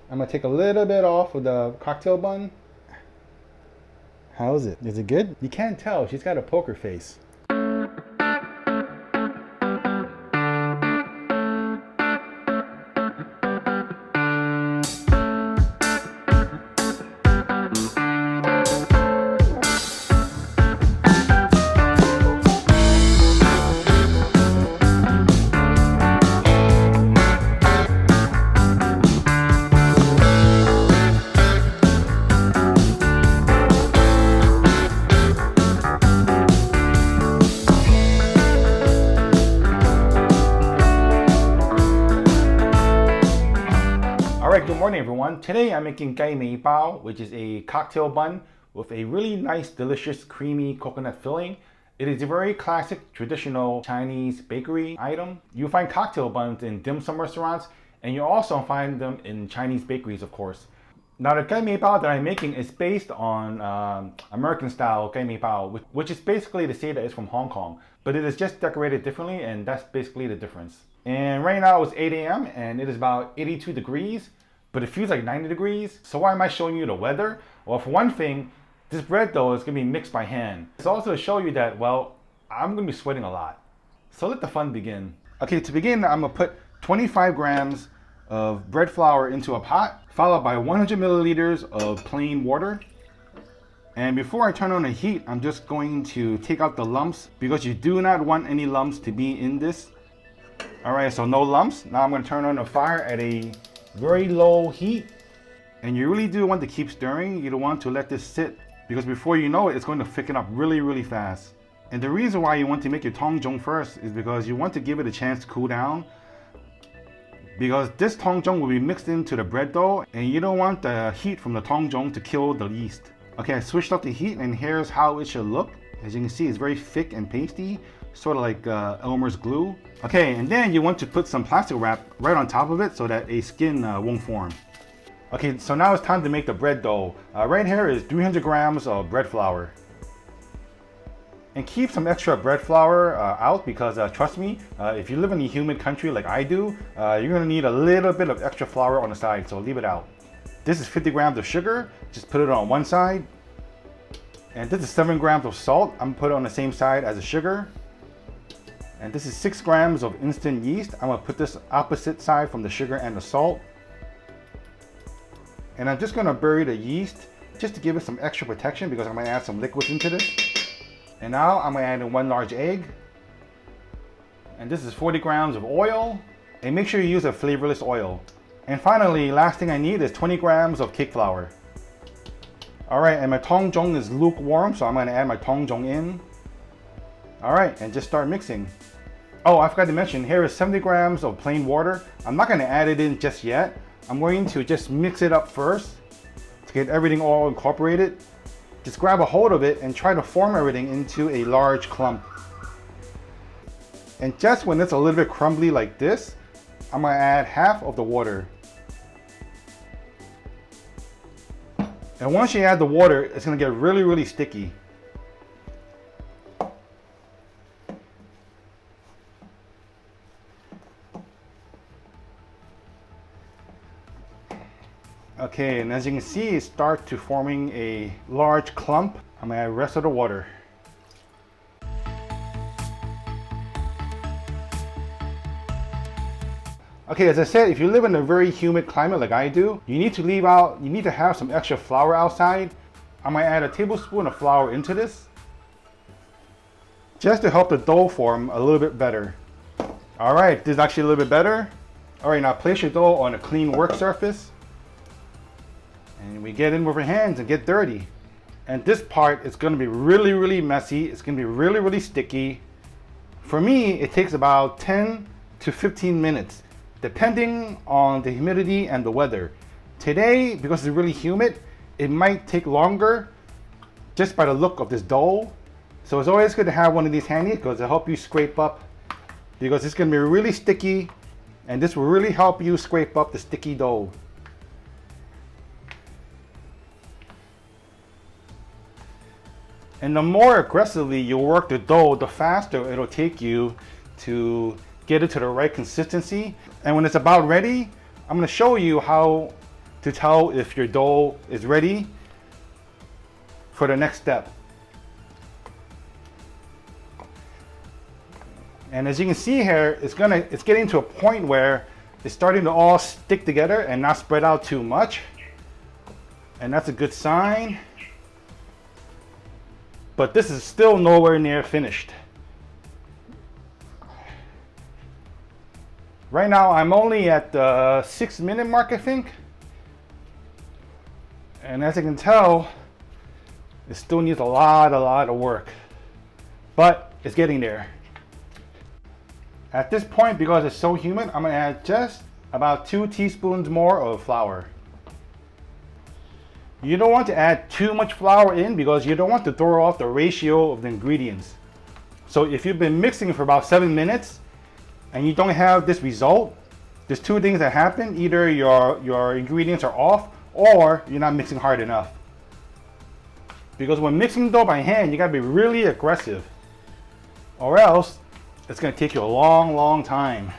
I'm gonna take a little bit off of the cocktail bun. How is it? Is it good? You can't tell, she's got a poker face. Alright, good morning everyone. Today I'm making GAI MEI BAO, which is a cocktail bun with a really nice, delicious, creamy coconut filling. It is a very classic, traditional Chinese bakery item. You'll find cocktail buns in dim sum restaurants, and you'll also find them in Chinese bakeries, of course. Now the GAI MEI BAO that I'm making is based on American style GAI MEI BAO, which is basically the same that is from Hong Kong, but it is just decorated differently, and that's basically the difference. And right now it's 8 a.m. and it is about 82 degrees, but it feels like 90 degrees. So why am I showing you the weather? Well, for one thing, this bread dough is gonna be mixed by hand. It's also to show you that, well, I'm gonna be sweating a lot. So let the fun begin. Okay, to begin, I'm gonna put 25 grams of bread flour into a pot, followed by 100 milliliters of plain water. And before I turn on the heat, I'm just going to take out the lumps because you do not want any lumps to be in this. All right, so no lumps. Now I'm gonna turn on the fire at a very low heat. And you really do want to keep stirring. You don't want to let this sit because before you know it, it's going to thicken up really, really fast. And the reason why you want to make your Tangzhoung first is because you want to give it a chance to cool down, because this Tangzhoung will be mixed into the bread dough and you don't want the heat from the Tangzhoung to kill the yeast. Okay, I switched up the heat and here's how it should look. As you can see, it's very thick and pasty, sort of like Elmer's glue. Okay, and then you want to put some plastic wrap right on top of it so that a skin won't form. Okay, so now it's time to make the bread dough. Right here is 300 grams of bread flour. And keep some extra bread flour out because trust me, if you live in a humid country like I do, you're gonna need a little bit of extra flour on the side, so leave it out. This is 50 grams of sugar, just put it on one side. And this is 7 grams of salt, I'm gonna put it on the same side as the sugar. And this is 6 grams of instant yeast. I'm gonna put this opposite side from the sugar and the salt. And I'm just gonna bury the yeast just to give it some extra protection because I'm gonna add some liquids into this. And now I'm gonna add in 1 large egg. And this is 40 grams of oil. And make sure you use a flavorless oil. And finally, last thing I need is 20 grams of cake flour. All right, and my Tangzhoung is lukewarm, so I'm gonna add my Tangzhoung in. All right, and just start mixing. Oh, I forgot to mention, here is 70 grams of plain water. I'm not gonna add it in just yet. I'm going to just mix it up first to get everything all incorporated. Just grab a hold of it and try to form everything into a large clump. And just when it's a little bit crumbly like this, I'm gonna add half of the water. And once you add the water, it's gonna get really, really sticky. Okay, and as you can see, it starts to forming a large clump. I'm gonna add the rest of the water. Okay, as I said, if you live in a very humid climate like I do, you need to have some extra flour outside. I'm gonna add a tablespoon of flour into this, just to help the dough form a little bit better. All right, this is actually a little bit better. All right, now place your dough on a clean work surface. And we get in with our hands and get dirty. And this part is gonna be really, really messy. It's gonna be really, really sticky. For me, it takes about 10 to 15 minutes, depending on the humidity and the weather. Today, because it's really humid, it might take longer just by the look of this dough. So it's always good to have one of these handy because it'll help you scrape up, because it's gonna be really sticky and this will really help you scrape up the sticky dough. And the more aggressively you work the dough, the faster it'll take you to get it to the right consistency. And when it's about ready, I'm gonna show you how to tell if your dough is ready for the next step. And as you can see here, it's getting to a point where it's starting to all stick together and not spread out too much. And that's a good sign. But this is still nowhere near finished. Right now I'm only at the 6-minute mark, I think. And as you can tell, it still needs a lot of work. But it's getting there. At this point, because it's so humid, I'm gonna add just about 2 teaspoons more of flour. You don't want to add too much flour in because you don't want to throw off the ratio of the ingredients. So if you've been mixing for about 7 minutes and you don't have this result, there's 2 things that happen. Either your ingredients are off or you're not mixing hard enough. Because when mixing dough by hand, you gotta be really aggressive, or else it's gonna take you a long time.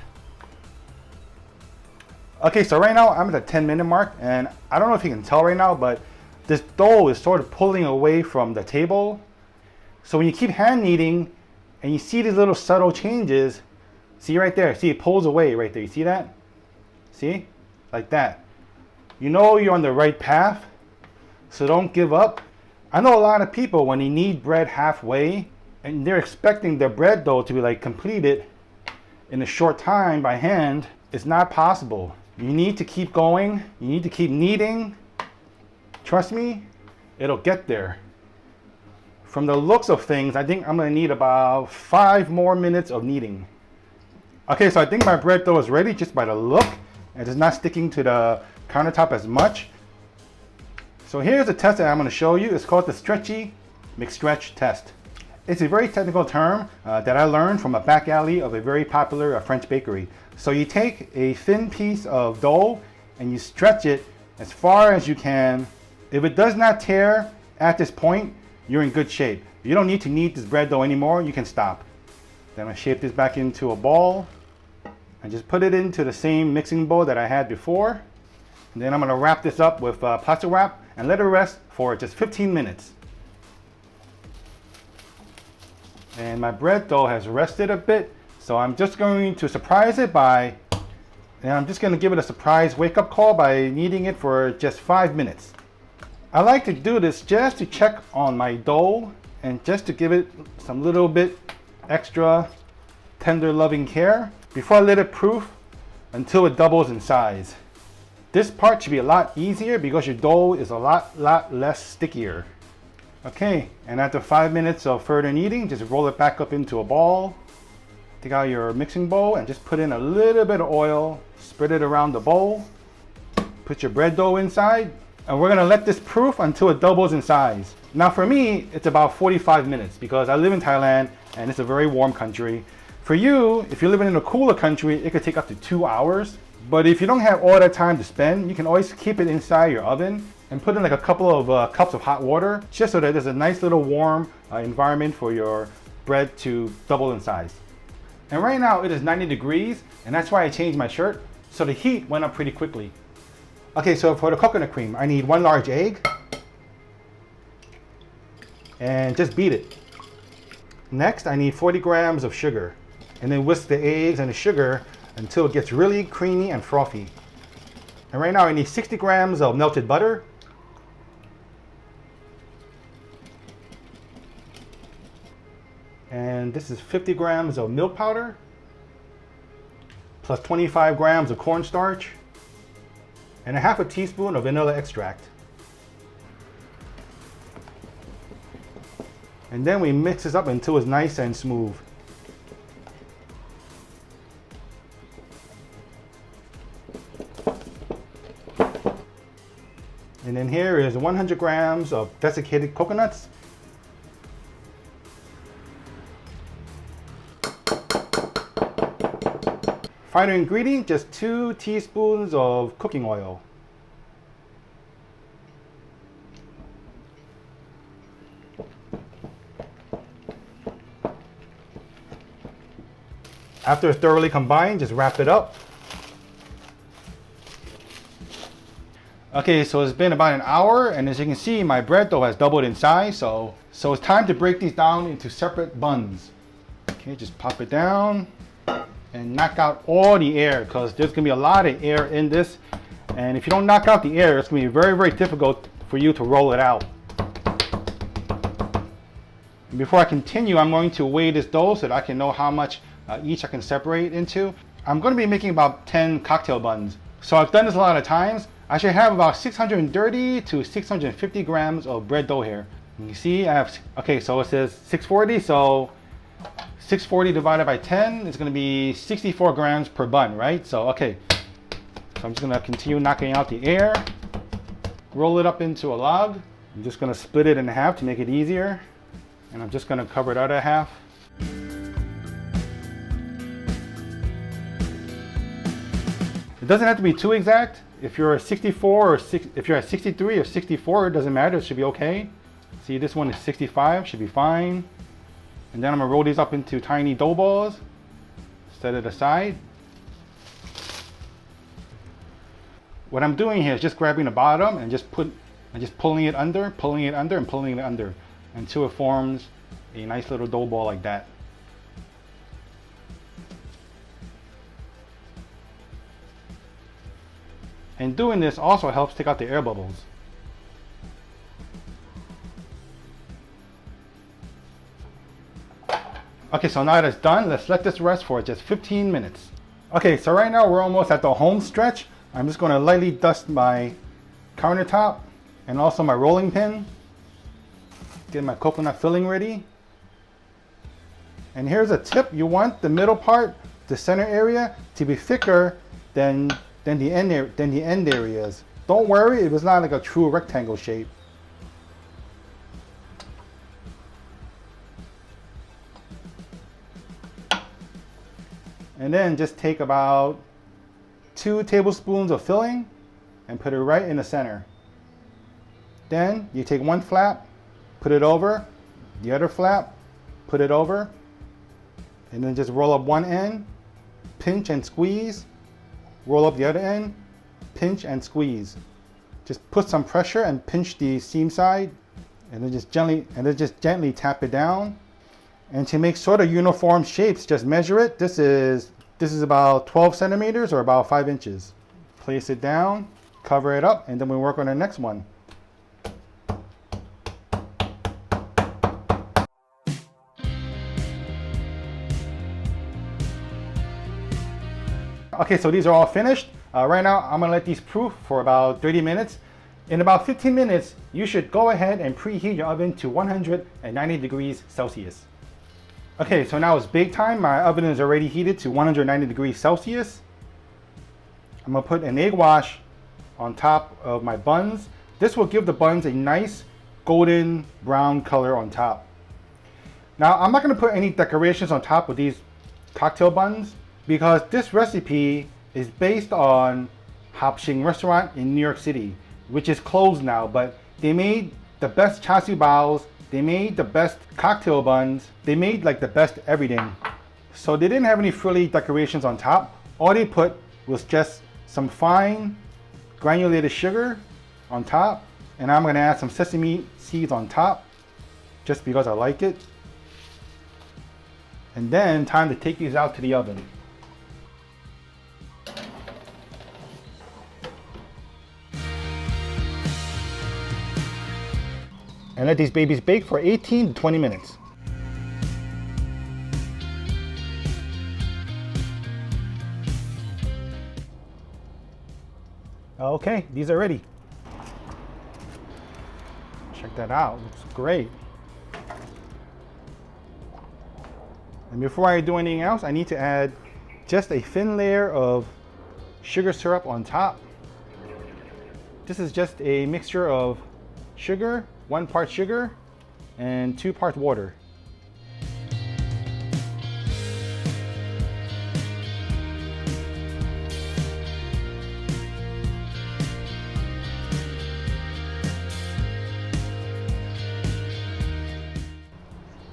Okay, so right now I'm at the 10-minute mark, and I don't know if you can tell right now, but this dough is sort of pulling away from the table. So when you keep hand kneading and you see these little subtle changes, see right there, see it pulls away right there, you see that? See? Like that. You know you're on the right path, so don't give up. I know a lot of people, when they knead bread halfway, and they're expecting their bread dough to be like completed in a short time by hand, it's not possible. You need to keep going. You need to keep kneading. Trust me, it'll get there. From the looks of things, I think I'm gonna need about 5 more minutes of kneading. Okay, so I think my bread dough is ready just by the look, and it's not sticking to the countertop as much. So here's a test that I'm gonna show you. It's called the stretchy McStretch test. It's a very technical term that I learned from a back alley of a very popular French bakery. So you take a thin piece of dough and you stretch it as far as you can. If it does not tear at this point, you're in good shape. You don't need to knead this bread dough anymore. You can stop. Then I'm gonna shape this back into a ball and just put it into the same mixing bowl that I had before. And then I'm gonna wrap this up with plastic wrap and let it rest for just 15 minutes. And my bread dough has rested a bit, so I'm just going to surprise it and I'm just going to give it a surprise wake-up call by kneading it for just 5 minutes. I like to do this just to check on my dough and just to give it some little bit extra tender loving care before I let it proof until it doubles in size. This part should be a lot easier because your dough is a lot less stickier. Okay, and after 5 minutes of further kneading, just roll it back up into a ball. Take out your mixing bowl and just put in a little bit of oil, spread it around the bowl. Put your bread dough inside, and we're gonna let this proof until it doubles in size. Now for me, it's about 45 minutes because I live in Thailand and it's a very warm country. For you, if you're living in a cooler country, it could take up to 2 hours. But if you don't have all that time to spend, you can always keep it inside your oven and put in like a couple of cups of hot water just so that there's a nice little warm environment for your bread to double in size. And right now it is 90 degrees, and that's why I changed my shirt, so the heat went up pretty quickly. Okay, so for the coconut cream, I need 1 large egg and just beat it. Next, I need 40 grams of sugar, and then whisk the eggs and the sugar until it gets really creamy and frothy. And right now I need 60 grams of melted butter, and this is 50 grams of milk powder, plus 25 grams of cornstarch, and a half a teaspoon of vanilla extract. And then we mix this up until it's nice and smooth. And then here is 100 grams of desiccated coconuts. Final ingredient, just 2 teaspoons of cooking oil. After it's thoroughly combined, just wrap it up. Okay, so it's been about an hour, and as you can see, my bread dough has doubled in size, so it's time to break these down into separate buns. Okay, just pop it down and knock out all the air, because there's gonna be a lot of air in this, and if you don't knock out the air, it's gonna be very, very difficult for you to roll it out. And before I continue, I'm going to weigh this dough so that I can know how much each I can separate into. I'm going to be making about 10 cocktail buns, so I've done this a lot of times. I should have about 630 to 650 grams of bread dough here. You see, I have, okay, so it says 640, so 640 divided by 10 is going to be 64 grams per bun, right? So, okay, so I'm just going to continue knocking out the air, roll it up into a log. I'm just going to split it in half to make it easier, and I'm just going to cover the other half. It doesn't have to be too exact. If you're a 64 or if you're at 63 or 64, it doesn't matter, it should be okay. See, this one is 65, should be fine. And then I'm gonna roll these up into tiny dough balls, set it aside. What I'm doing here is just grabbing the bottom and just pulling it under, and pulling it under until it forms a nice little dough ball like that. And doing this also helps take out the air bubbles. Okay, so now that it's done, let's let this rest for just 15 minutes. Okay, so right now we're almost at the home stretch. I'm just going to lightly dust my countertop and also my rolling pin. Get my coconut filling ready. And here's a tip: you want the middle part, the center area, to be thicker than the end areas. Don't worry, it was not like a true rectangle shape. And then just take about 2 tablespoons of filling and put it right in the center. Then you take one flap, put it over, the other flap, put it over, and then just roll up one end, pinch and squeeze. Roll up the other end, pinch and squeeze. Just put some pressure and pinch the seam side, and then just gently tap it down. And to make sort of uniform shapes, just measure it. This is about 12 centimeters or about 5 inches. Place it down, cover it up, and then we work on the next one. Okay, so these are all finished. Right now, I'm gonna let these proof for about 30 minutes. In about 15 minutes, you should go ahead and preheat your oven to 190 degrees Celsius. Okay, so now it's bake time. My oven is already heated to 190 degrees Celsius. I'm gonna put an egg wash on top of my buns. This will give the buns a nice golden brown color on top. Now, I'm not gonna put any decorations on top of these cocktail buns, because this recipe is based on Hop Shing restaurant in New York City, which is closed now, but they made the best char siu baos, they made the best cocktail buns, they made like the best everything. So they didn't have any frilly decorations on top. All they put was just some fine granulated sugar on top, and I'm gonna add some sesame seeds on top, just because I like it. And then time to take these out to the oven. And let these babies bake for 18 to 20 minutes. Okay, these are ready. Check that out, looks great. And before I do anything else, I need to add just a thin layer of sugar syrup on top. This is just a mixture of sugar, 1 part sugar and 2 parts water.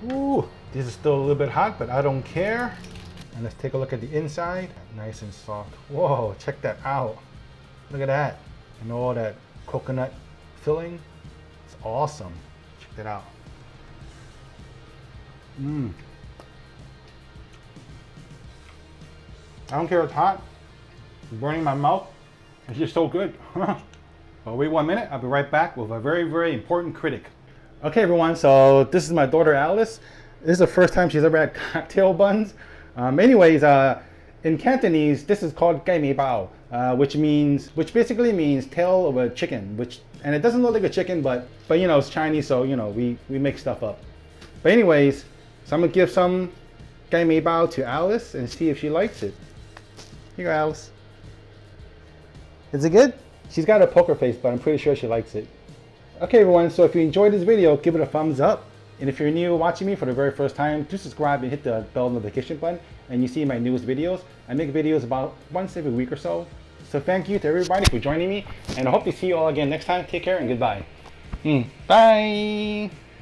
Ooh, this is still a little bit hot, but I don't care. And let's take a look at the inside. Nice and soft. Whoa, check that out. Look at that. And all that coconut filling. It's awesome. Check that out. I don't care if it's hot. It's burning my mouth. It's just so good. Well, wait 1 minute. I'll be right back with a very, very important critic. Okay, everyone. So this is my daughter Alice. This is the first time she's ever had cocktail buns. In Cantonese, this is called GAI MEI BAO, which basically means tail of a chicken. And it doesn't look like a chicken, but you know it's Chinese, so you know we make stuff up. But anyways, so I'm gonna give some GAI MEI BAO to Alice and see if she likes it. Here you go, Alice. Is it good? She's got a poker face, but I'm pretty sure she likes it. Okay, everyone, so if you enjoyed this video, give it a thumbs up. And if you're new watching me for the very first time, do subscribe and hit the bell notification button, and you see my newest videos. I make videos about once every week or so. So thank you to everybody for joining me, and I hope to see you all again next time. Take care and goodbye. Bye!